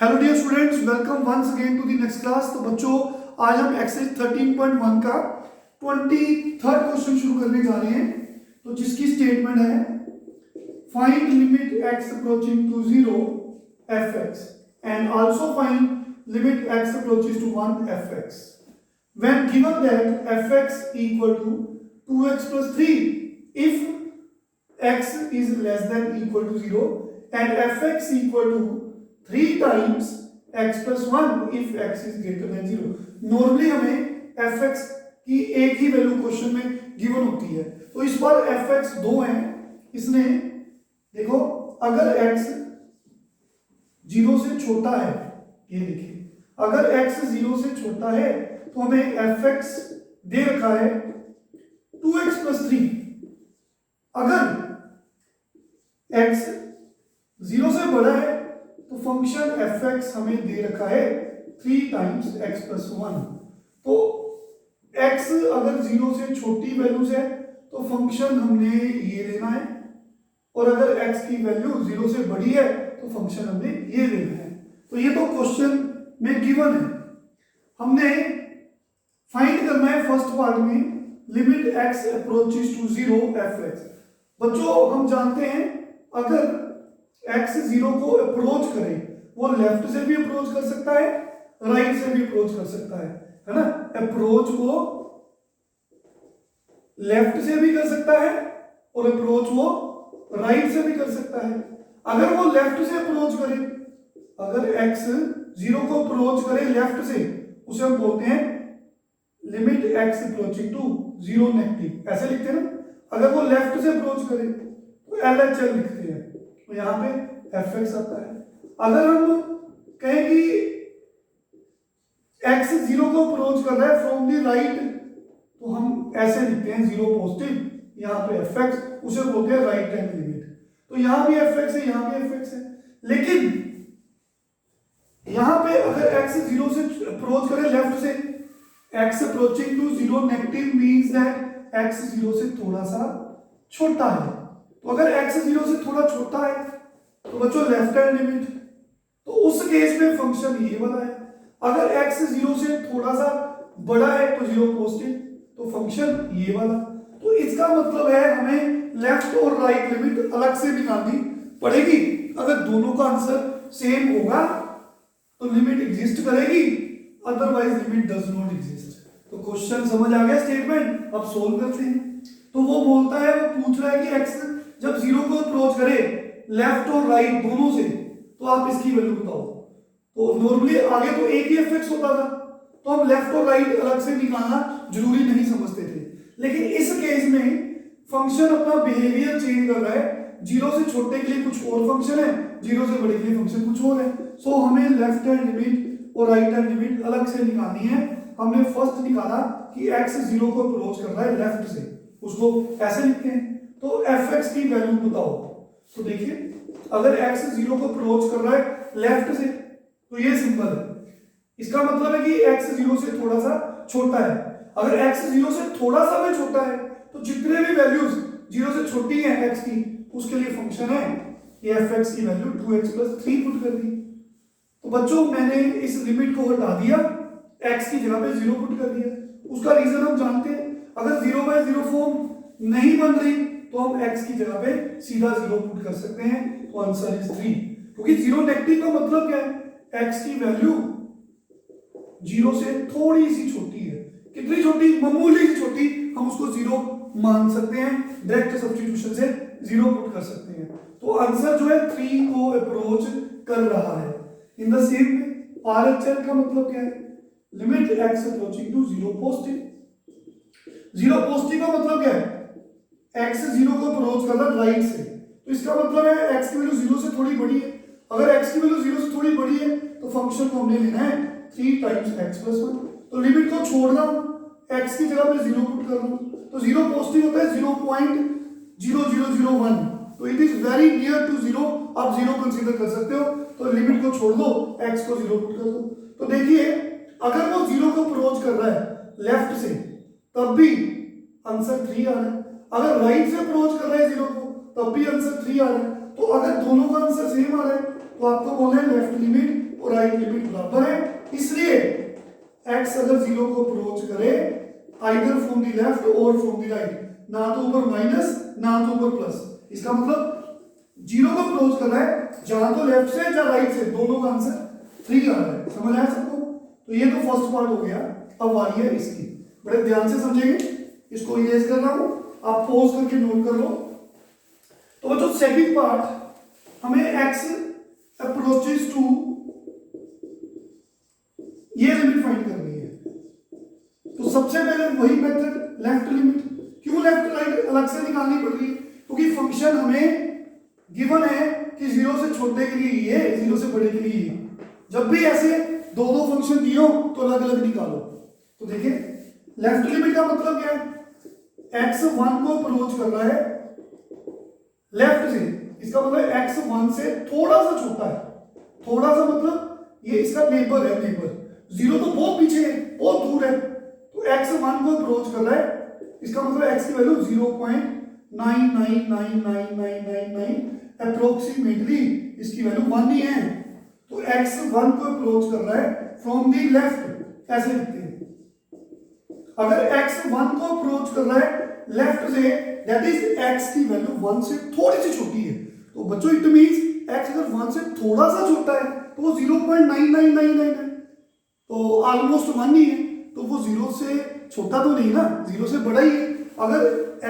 Hello dear students, welcome once again to the next class. तो बच्चों, आज हम एक्सरसाइज 13.1 का 23rd क्वेश्चन शुरू करने जा रहे हैं। तो जिसकी स्टेटमेंट है find limit x approaching to 0 fx and also find limit x approaches to 1 fx when given that fx equal to 2x plus 3 if x is less than equal to 0 and fx equal to 3 times x plus 1 if x is greater than 0। Normally हमें fx की एक ही value question में given होती है, तो इस बार fx दो है। इसने देखो, अगर x 0 से छोटा है, ये देखिए, अगर x 0 से छोटा है तो हमें fx दे रखा है 2x plus 3। अगर x 0 से बड़ा है तो फंक्शन fx हमें दे रखा है 3 times x plus 1। तो x अगर 0 से छोटी वैल्यूज है तो फंक्शन हमने ये लेना है, और अगर x की वैल्यू 0 से बड़ी है तो फंक्शन हमने ये लेना है। तो ये तो क्वेश्चन में गिवन है। हमने फाइंड करना है फर्स्ट पार्ट में limit x approaches to 0 fx। बच्चों, हम जानते हैं अगर x 0 को अप्रोच करे, वो लेफ्ट से भी अप्रोच कर सकता है, राइट से भी अप्रोच कर सकता है ना। अप्रोच को लेफ्ट से भी कर सकता है और अप्रोच वो राइट से भी कर सकता है। अगर वो लेफ्ट से अप्रोच करे, अगर x 0 को अप्रोच करे लेफ्ट से, उसे हम बोलते हैं limit x approaching to 0 negative, ऐसे लिखते हैं ना। अगर वो लेफ्ट से अप्रोच करे तो LHL लिखते हैं, तो यहां पे fx आता है। अगर हम कहें कि x 0 को अप्रोच कर रहा है फ्रॉम द राइट, तो हम ऐसे लिखते हैं 0 पॉजिटिव, यहां पे fx, उसे बोलते हैं राइट हैंड लिमिट। तो यहां भी fx है, यहां भी fx है। लेकिन यहां पे अगर x 0 से अप्रोच करे लेफ्ट से, x approaching to 0 negative means that x 0 से थोड़ा सा छोटा है। तो अगर x 0 से थोड़ा छोटा है तो बच्चों लेफ्ट हैंड लिमिट, तो उस केस में फंक्शन ये वाला है। अगर x 0 से थोड़ा सा बड़ा है तो 0 पॉजिटिव, तो फंक्शन ये वाला। तो इसका मतलब है हमें लेफ्ट और राइट लिमिट अलग से निकालनी पड़ेगी। अगर दोनों का आंसर सेम होगा तो लिमिट एग्जिस्ट करेगी, otherwise limit does not exist. तो क्वेश्चन समझ आ गया, स्टेटमेंट अब सोल्व करते हैं। तो वो बोलता है, वो पूछ रहा है कि x जब 0 को अप्रोच करे लेफ्ट और राइट दोनों से, तो आप इसकी वैल्यू बताओ। तो नॉर्मली आगे तो एक ही fx होता था, तो हम लेफ्ट और राइट अलग से निकालना जरूरी नहीं समझते थे। लेकिन इस केस में फंक्शन अपना बिहेवियर चेंज कर रहा है। 0 से छोटे के लिए कुछ और फंक्शन है, 0 से बड़े के लिए फंक्शन कुछ और है। सो हमें लेफ्ट हैंड लिमिट और राइट हैंड लिमिट अलग से निकालनी है। हमने फर्स्ट निकाला कि x 0 को अप्रोच कर रहा है लेफ्ट से, उसको ऐसे लिखते हैं। तो fx की वैल्यू बताओ। तो देखिए, अगर x 0 को अप्रोच कर रहा है लेफ्ट से, तो ये सिंपल है, इसका मतलब है कि x 0 से थोड़ा सा छोटा है। अगर x 0 से थोड़ा सा भी छोटा है तो जितने भी वैल्यूज 0 से छोटी है x की, उसके लिए फंक्शन है ये fx की वैल्यू 2x plus 3 पुट कर दी। तो बच्चों, मैंने इस लिमिट को हटा दिया, x की जगह पे 0 पुट कर दिया। उसका रीजन हम जानते हैं, अगर 0/0 फॉर्म नहीं बन रही तो हम x की जगह पे सीधा 0 पुट कर सकते हैं। तो आंसर इज 3, क्योंकि 0 नेगेटिव का मतलब क्या है, x की वैल्यू 0 से थोड़ी सी छोटी है। कितनी छोटी? मामूली सी छोटी, हम उसको 0 मान सकते हैं। डायरेक्ट सब्स्टिट्यूशन से 0 पुट कर सकते हैं। तो आंसर जो है 3 को अप्रोच कर रहा है। In the same way RHL का मतलब क्या है, limit x approaching to 0 positive. 0 positive का मतलब क्या है, x 0 को अप्रोच कर रहा है राइट से, तो इसका मतलब है x की वैल्यू 0 से थोड़ी बड़ी है। अगर x की वैल्यू 0 से थोड़ी बड़ी है तो फंक्शन को हमने लेना है 3 times x plus 1। तो लिमिट को छोड़ रहा हूं, x की जगह पे 0 पुट कर रहा हूं। तो 0 पॉजिटिव होता है 0.0001, तो it is very near to 0, आप 0 कंसीडर कर सकते हो। तो लिमिट को छोड़ दो, x को 0 पुट कर दो। तो देखिए, अगर वो 0 को अप्रोच कर रहा है लेफ्ट से, तब भी आंसर 3 आ रहा है। अगर राइट से अप्रोच कर रहा है 0 को, तब भी आंसर 3 आ रहा है। तो अगर दोनों का आंसर सेम आ रहा है तो आपको बोलना है लेफ्ट लिमिट और राइट लिमिट बराबर है, इसलिए x अगर 0 को अप्रोच करे आइदर फ्रॉम द लेफ्ट और फ्रॉम द राइट, ना तो ऊपर माइनस ना तो ऊपर प्लस, इसका मतलब 0 को अप्रोच कर रहा है जहां तो लेफ्ट से या राइट से, दोनों का आंसर 3 आ रहा है। समझ आया सबको? तो ये तो फर्स्ट पार्ट हो गया। अब आ रही है इसकी, बड़े ध्यान से समझेंगे, इसको इरेज कर रहा हूं, आप पॉज करके नोट कर लो। तो बच्चों सेकंड पार्ट हमें x अप्रोचेस टू ये लिमिट फाइंड करनी है। तो सबसे पहले वही मेथड लेफ्ट लिमिट, क्यों लेफ्ट राइट अलग से निकालनी पड़ रही है? क्योंकि फंक्शन हमें गिवन है कि 0 से छोटे के लिए ये, 0 से बड़े के लिए ये। जब भी ऐसे दो फंक्शन दिए हो तो अलग अलग निकालो। तो देखिए लेफ्ट लिमिट का मतलब क्या है? x 1 को अप्रोच कर रहा है लेफ्ट से, इसका मतलब x 1 से थोड़ा सा छोटा है, थोड़ा सा मतलब ये इसका नेबर है, नेबर। 0 तो बहुत पीछे है, बहुत दूर है, तो x 1 को अप्रोच कर रहा है, इसका मतलब x की वैल्यू 0.999999 अप्रोक्सीमेटली इसकी वैल्यू 1 ही है। तो x 1 को अप्रोच कर रहा है फ्रॉम दी लेफ्ट, ऐसे लिखते हैं। अगर x 1 को अप्रोच कर रहा है लेफ्ट से, दैट इज x की वैल्यू 1 से थोड़ी सी छोटी है। तो बच्चों इट मींस x अगर 1 से थोड़ा सा छोटा है तो वो 0.9999 है, तो ऑलमोस्ट 1 ही है, तो वो 0 से छोटा तो नहीं ना, 0 से बड़ा ही है। अगर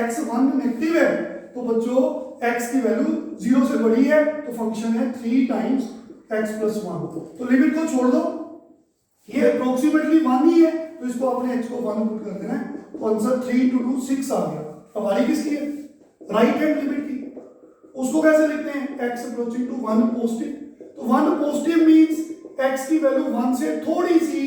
x 1 नेगेटिव है तो बच्चों x की वैल्यू 0 से बड़ी है, तो फंक्शन है 3 टाइम्स x प्लस 1। तो लिमिट को छोड़ दो, ये अप्रोक्सीमेटली 1 ही है, तो इसको अपने x को 1 पुट कर देना है, तो आंसर 3 × 2 6 आ गया। अब हमारी किसकी है? राइट हैंड लिमिट की। उसको कैसे लिखते हैं? x approaching to 1 positive. तो 1 पॉजिटिव मींस x की वैल्यू 1 से थोड़ी सी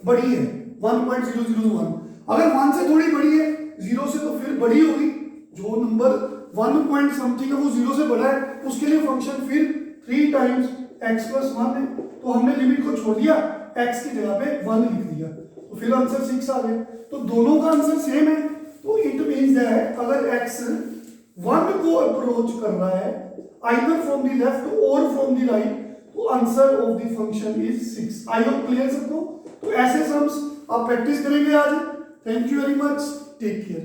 बड़ी है, 1.001। अगर 1 से थोड़ी बड़ी है, 0 से तो फिर बड़ी होगी, जो नंबर 1 पॉइंट समथिंग है वो 0 से बड़ा है, उसके लिए फंक्शन फिर 3 टाइम्स x प्लस 1 है। तो हमने लिमिट को छोड़ दिया, x की जगह पे 1 लिख दिया, तो फिर आंसर 6 आ गया। तो दोनों का आंसर सेम है, तो इट मींस दैट अगर x 1 को अप्रोच कर रहा है आइदर फ्रॉम द लेफ्ट और फ्रॉम द राइट, तो answer of the function is 6। I hope clear सबको? तो ऐसे सम्स आप प्रैक्टिस करेंगे आज। Thank you very much, take care.